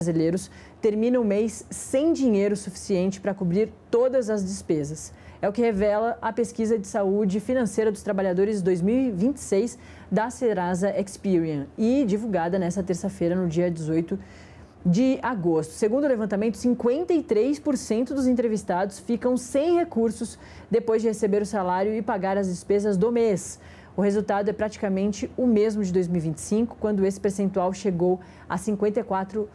Brasileiros terminam o mês sem dinheiro suficiente para cobrir todas as despesas. É o que revela a pesquisa de saúde financeira dos trabalhadores 2026 da Serasa Experian e divulgada nesta terça-feira, no dia 18 de agosto. Segundo o levantamento, 53% dos entrevistados ficam sem recursos depois de receber o salário e pagar as despesas do mês. O resultado é praticamente o mesmo de 2025, quando esse percentual chegou a 54%.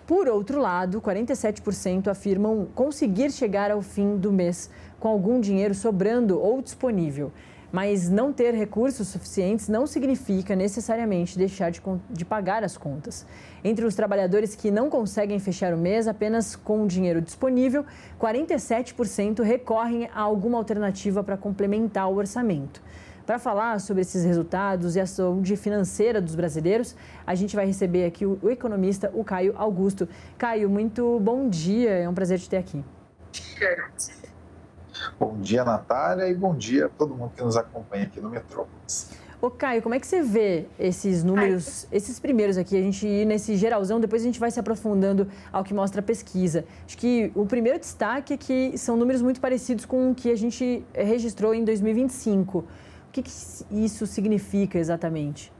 Por outro lado, 47% afirmam conseguir chegar ao fim do mês com algum dinheiro sobrando ou disponível. Mas não ter recursos suficientes não significa necessariamente deixar de pagar as contas. Entre os trabalhadores que não conseguem fechar o mês apenas com o dinheiro disponível, 47% recorrem a alguma alternativa para complementar o orçamento. Para falar sobre esses resultados e a saúde financeira dos brasileiros, a gente vai receber aqui o economista, o Caio Augusto. Caio, muito bom dia, é um prazer te ter aqui. Bom dia, Natália, e bom dia a todo mundo que nos acompanha aqui no Metrópolis. Ô Caio, como é que você vê esses números, esses primeiros aqui, a gente ir nesse geralzão, depois a gente vai se aprofundando ao que mostra a pesquisa. Acho que o primeiro destaque é que são números muito parecidos com o que a gente registrou em 2025. O que isso significa exatamente?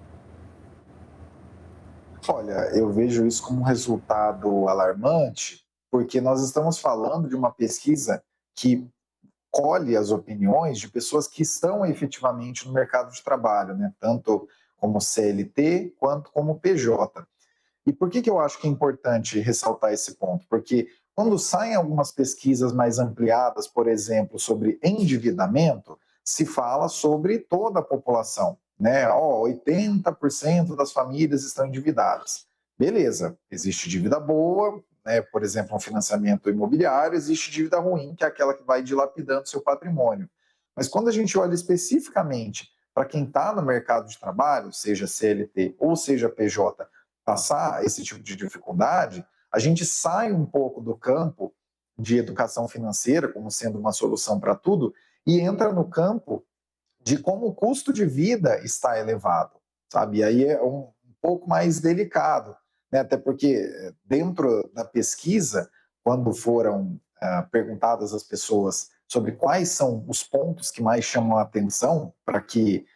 Olha, eu vejo isso como um resultado alarmante, porque nós estamos falando de uma pesquisa que colhe as opiniões de pessoas que estão efetivamente no mercado de trabalho, né? Tanto como CLT quanto como PJ. E por que eu acho que é importante ressaltar esse ponto? Porque quando saem algumas pesquisas mais ampliadas, por exemplo, sobre endividamento, se fala sobre toda a população, né? 80% das famílias estão endividadas. Beleza, existe dívida boa, né? Por exemplo, um financiamento imobiliário, existe dívida ruim, que é aquela que vai dilapidando seu patrimônio. Mas quando a gente olha especificamente para quem está no mercado de trabalho, seja CLT ou seja PJ, passar esse tipo de dificuldade, a gente sai um pouco do campo de educação financeira como sendo uma solução para tudo e entra no campo de como o custo de vida está elevado, sabe? E aí é um pouco mais delicado, né? Até porque dentro da pesquisa, quando foram perguntadas às pessoas sobre quais são os pontos que mais chamam a atenção para que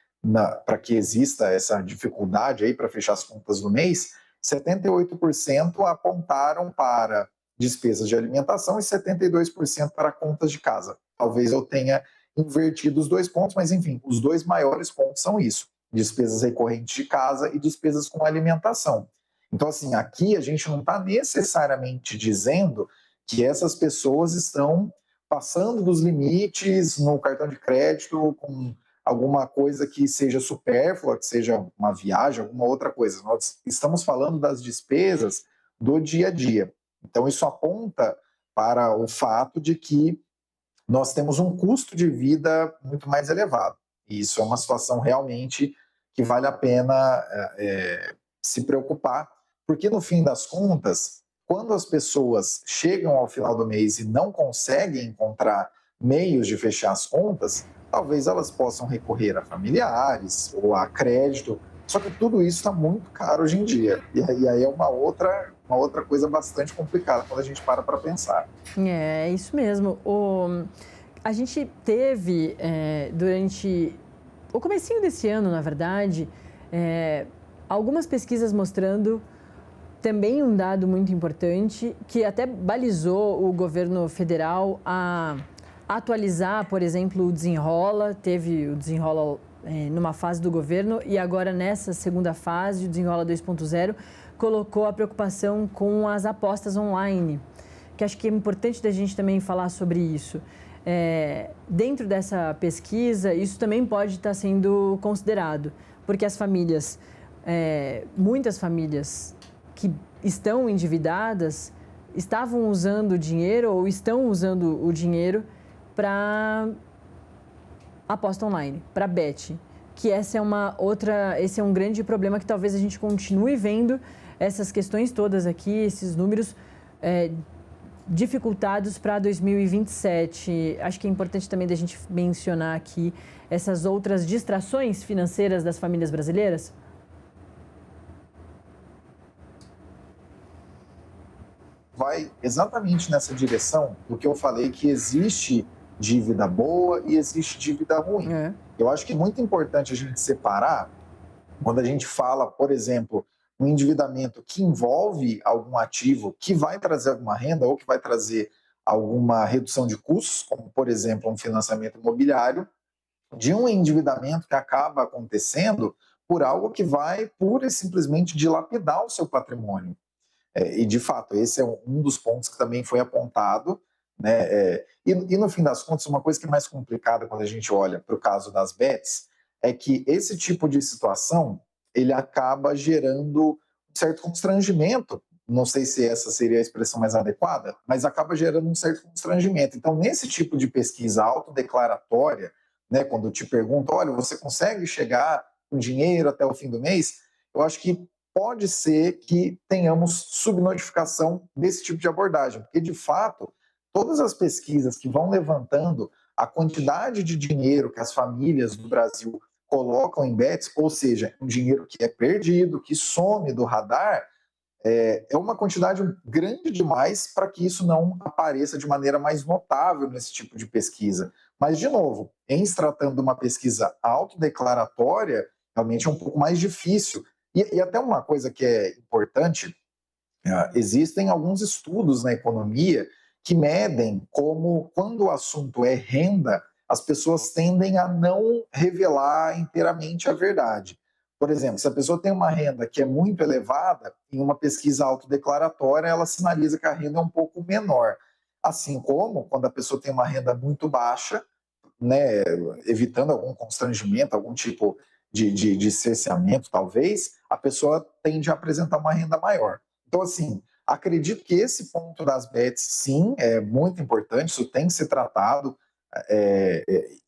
exista essa dificuldade aí para fechar as contas do mês, 78% apontaram para despesas de alimentação e 72% para contas de casa. Talvez eu tenha invertido os dois pontos, mas enfim, os dois maiores pontos são isso: despesas recorrentes de casa e despesas com alimentação. Então, assim, aqui a gente não está necessariamente dizendo que essas pessoas estão passando dos limites no cartão de crédito com alguma coisa que seja supérflua, que seja uma viagem, alguma outra coisa. Nós estamos falando das despesas do dia a dia. Então, isso aponta para o fato de que nós temos um custo de vida muito mais elevado. E isso é uma situação realmente que vale a pena se preocupar, porque no fim das contas, quando as pessoas chegam ao final do mês e não conseguem encontrar meios de fechar as contas, talvez elas possam recorrer a familiares ou a crédito, só que tudo isso está muito caro hoje em dia. E aí é uma outra coisa bastante complicada quando a gente para pensar. É isso mesmo. A gente teve, durante o comecinho desse ano, na verdade, algumas pesquisas mostrando também um dado muito importante, que até balizou o governo federal a atualizar, por exemplo, o Desenrola. Teve o Desenrola numa fase do governo e agora nessa segunda fase, o Desenrola 2.0, colocou a preocupação com as apostas online, que acho que é importante da gente também falar sobre isso. Dentro dessa pesquisa, isso também pode estar sendo considerado, porque as famílias, muitas famílias que estão endividadas, estavam usando o dinheiro ou estão usando o dinheiro para aposta online, para bet, que esse é um grande problema que talvez a gente continue vendo essas questões todas aqui, esses números dificultados para 2027. Acho que é importante também da gente mencionar aqui essas outras distrações financeiras das famílias brasileiras. vai exatamente nessa direção do que eu falei, que existe dívida boa e existe dívida ruim. Eu acho que é muito importante a gente separar quando a gente fala, por exemplo, um endividamento que envolve algum ativo que vai trazer alguma renda ou que vai trazer alguma redução de custos, como, por exemplo, um financiamento imobiliário, de um endividamento que acaba acontecendo por algo que vai pura e simplesmente dilapidar o seu patrimônio. E, de fato, esse é um dos pontos que também foi apontado, né? E, no fim das contas, uma coisa que é mais complicada quando a gente olha para o caso das bets é que esse tipo de situação ele acaba gerando um certo constrangimento. Não sei se essa seria a expressão mais adequada, mas acaba gerando um certo constrangimento. Então, nesse tipo de pesquisa autodeclaratória, né, quando te perguntam, olha, você consegue chegar com dinheiro até o fim do mês? Eu acho que pode ser que tenhamos subnotificação desse tipo de abordagem, porque, de fato, todas as pesquisas que vão levantando a quantidade de dinheiro que as famílias do Brasil colocam em bets, ou seja, um dinheiro que é perdido, que some do radar, é uma quantidade grande demais para que isso não apareça de maneira mais notável nesse tipo de pesquisa. Mas, de novo, em se tratando de uma pesquisa autodeclaratória, realmente é um pouco mais difícil. E até uma coisa que é importante, existem alguns estudos na economia que medem como, quando o assunto é renda, as pessoas tendem a não revelar inteiramente a verdade. Por exemplo, se a pessoa tem uma renda que é muito elevada, em uma pesquisa autodeclaratória, ela sinaliza que a renda é um pouco menor. Assim como, quando a pessoa tem uma renda muito baixa, né, evitando algum constrangimento, algum tipo de cerceamento, talvez, a pessoa tende a apresentar uma renda maior. Então, assim, acredito que esse ponto das bets, sim, é muito importante, isso tem que ser tratado,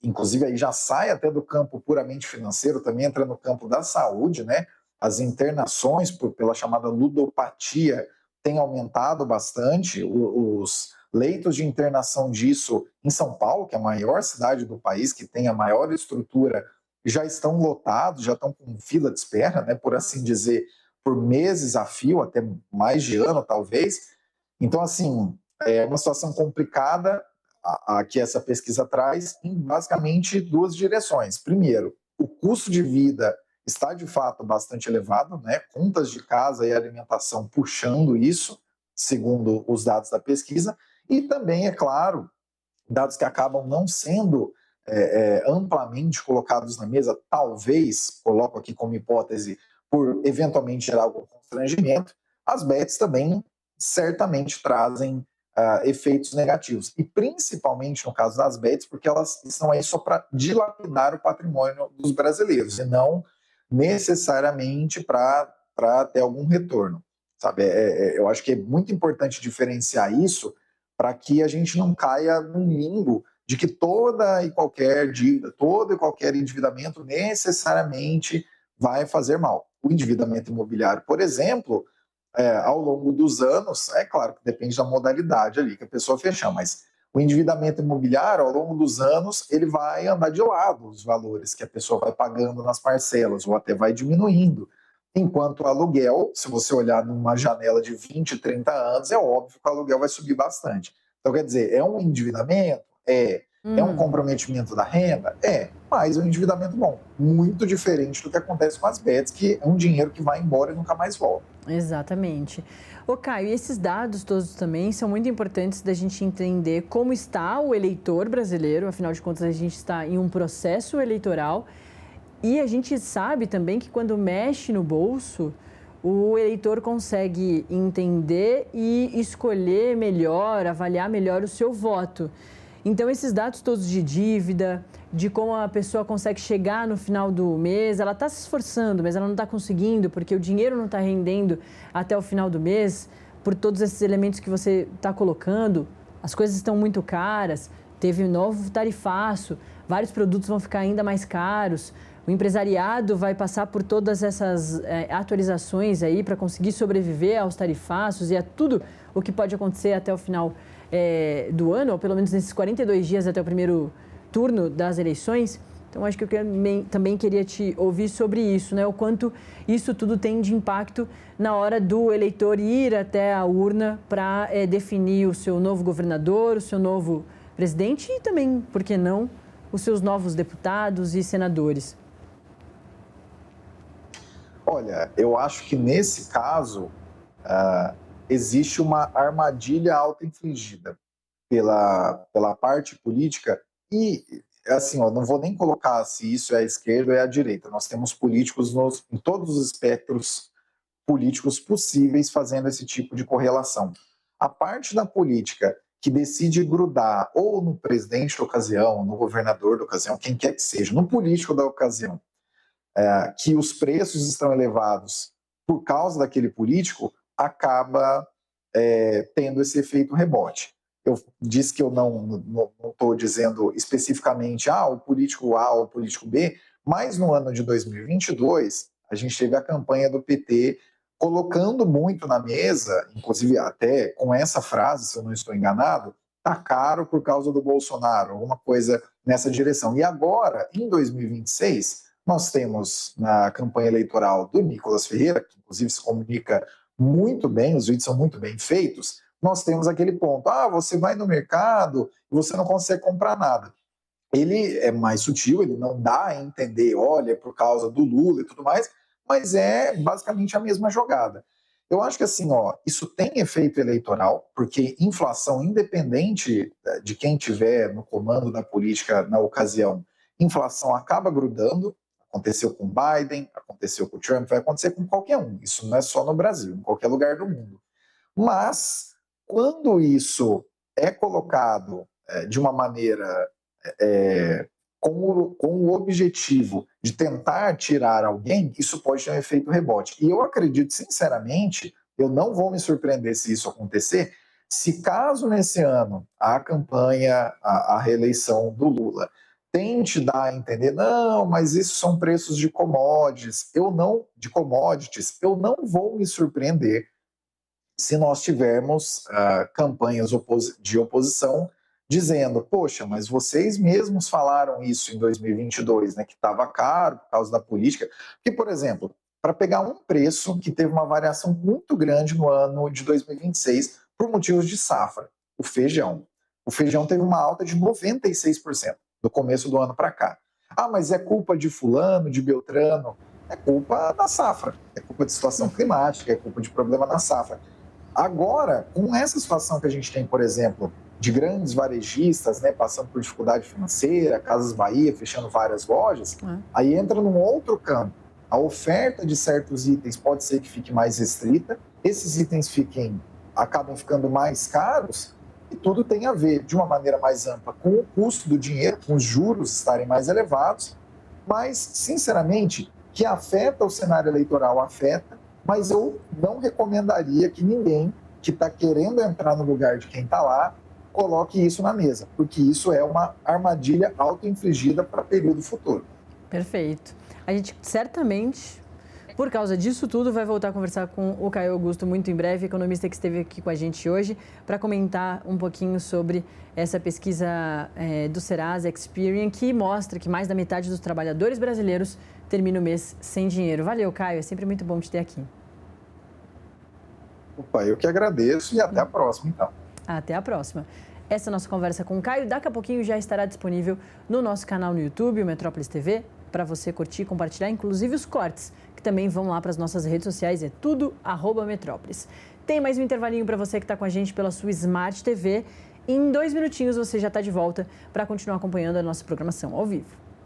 inclusive aí já sai até do campo puramente financeiro, também entra no campo da saúde, né? As internações pela chamada ludopatia têm aumentado bastante, os leitos de internação disso em São Paulo, que é a maior cidade do país, que tem a maior estrutura, já estão lotados, já estão com fila de espera, né, por assim dizer, por meses a fio, até mais de ano, talvez. Então, assim, é uma situação complicada a que essa pesquisa traz em basicamente duas direções. Primeiro, o custo de vida está de fato bastante elevado, né? Contas de casa e alimentação puxando isso, segundo os dados da pesquisa, e também, é claro, dados que acabam não sendo amplamente colocados na mesa, talvez, coloco aqui como hipótese, por eventualmente gerar algum constrangimento, as bets também certamente trazem efeitos negativos. E principalmente no caso das bets, porque elas estão aí só para dilapidar o patrimônio dos brasileiros, e não necessariamente para ter algum retorno. Sabe? Eu acho que é muito importante diferenciar isso para que a gente não caia num limbo de que toda e qualquer dívida, todo e qualquer endividamento necessariamente vai fazer mal. O endividamento imobiliário, por exemplo, ao longo dos anos, é claro que depende da modalidade ali que a pessoa fechar, mas o endividamento imobiliário, ao longo dos anos, ele vai andar de lado os valores que a pessoa vai pagando nas parcelas, ou até vai diminuindo. Enquanto o aluguel, se você olhar numa janela de 20, 30 anos, é óbvio que o aluguel vai subir bastante. Então, quer dizer, é um endividamento? É um comprometimento da renda? Mas é um endividamento bom. Muito diferente do que acontece com as bets, que é um dinheiro que vai embora e nunca mais volta. Exatamente. Ô Caio, e esses dados todos também são muito importantes da gente entender como está o eleitor brasileiro, afinal de contas a gente está em um processo eleitoral e a gente sabe também que quando mexe no bolso, o eleitor consegue entender e escolher melhor, avaliar melhor o seu voto. Então, esses dados todos de dívida, de como a pessoa consegue chegar no final do mês, ela está se esforçando, mas ela não está conseguindo, porque o dinheiro não está rendendo até o final do mês, por todos esses elementos que você está colocando, as coisas estão muito caras, teve um novo tarifaço, vários produtos vão ficar ainda mais caros, o empresariado vai passar por todas essas atualizações aí para conseguir sobreviver aos tarifaços e a tudo o que pode acontecer até o final do ano, ou pelo menos nesses 42 dias até o primeiro turno das eleições. Então, acho que eu também queria te ouvir sobre isso, né? O quanto isso tudo tem de impacto na hora do eleitor ir até a urna para definir o seu novo governador, o seu novo presidente e também, por que não, os seus novos deputados e senadores. Olha, eu acho que nesse caso existe uma armadilha auto-infligida pela parte política e, assim, não vou nem colocar se isso é a esquerda ou é a direita. Nós temos políticos em todos os espectros políticos possíveis fazendo esse tipo de correlação. A parte da política que decide grudar ou no presidente da ocasião, no governador da ocasião, quem quer que seja, no político da ocasião, que os preços estão elevados por causa daquele político, acaba tendo esse efeito rebote. Eu disse que eu não estou dizendo especificamente o político A ou o político B, mas no ano de 2022, a gente teve a campanha do PT colocando muito na mesa, inclusive até com essa frase, se eu não estou enganado, tá caro por causa do Bolsonaro, alguma coisa nessa direção. E agora, em 2026, nós temos na campanha eleitoral do Nicolas Ferreira, que inclusive se comunica muito bem, os vídeos são muito bem feitos, nós temos aquele ponto, você vai no mercado e você não consegue comprar nada. Ele é mais sutil, ele não dá a entender, olha, por causa do Lula e tudo mais, mas é basicamente a mesma jogada. Eu acho que assim, isso tem efeito eleitoral, porque inflação, independente de quem tiver no comando da política na ocasião, inflação acaba grudando. Aconteceu com Biden, aconteceu com Trump, vai acontecer com qualquer um. Isso não é só no Brasil, em qualquer lugar do mundo. Mas, quando isso é colocado de uma maneira com o objetivo de tentar tirar alguém, isso pode ter um efeito rebote. E eu acredito, sinceramente, eu não vou me surpreender se isso acontecer, se caso nesse ano a campanha, a reeleição do Lula, tente dar a entender, não, mas isso são preços de commodities, eu não vou me surpreender se nós tivermos campanhas de oposição dizendo, poxa, mas vocês mesmos falaram isso em 2022, né, que estava caro por causa da política. Porque, por exemplo, para pegar um preço que teve uma variação muito grande no ano de 2026 por motivos de safra, o feijão. O feijão teve uma alta de 96% do começo do ano para cá. Mas é culpa de fulano, de Beltrano? É culpa da safra, é culpa de situação climática, é culpa de problema na safra. Agora, com essa situação que a gente tem, por exemplo, de grandes varejistas, né, passando por dificuldade financeira, Casas Bahia fechando várias lojas, aí entra num outro campo. A oferta de certos itens pode ser que fique mais restrita, esses itens acabam ficando mais caros, e tudo tem a ver, de uma maneira mais ampla, com o custo do dinheiro, com os juros estarem mais elevados, mas, sinceramente, que afeta o cenário eleitoral, afeta, mas eu não recomendaria que ninguém que está querendo entrar no lugar de quem está lá coloque isso na mesa, porque isso é uma armadilha auto-infligida para período futuro. Perfeito. A gente certamente, por causa disso tudo, vai voltar a conversar com o Caio Augusto muito em breve, economista que esteve aqui com a gente hoje, para comentar um pouquinho sobre essa pesquisa do Serasa Experian, que mostra que mais da metade dos trabalhadores brasileiros termina o mês sem dinheiro. Valeu, Caio, é sempre muito bom te ter aqui. Opa, eu que agradeço e até a próxima, então. Até a próxima. Essa é a nossa conversa com o Caio. Daqui a pouquinho já estará disponível no nosso canal no YouTube, o Metrópolis TV, para você curtir e compartilhar, inclusive os cortes, que também vão lá para as nossas redes sociais, é tudo @Metrópolis. Tem mais um intervalinho para você que está com a gente pela sua Smart TV. Em 2 minutinhos você já está de volta para continuar acompanhando a nossa programação ao vivo.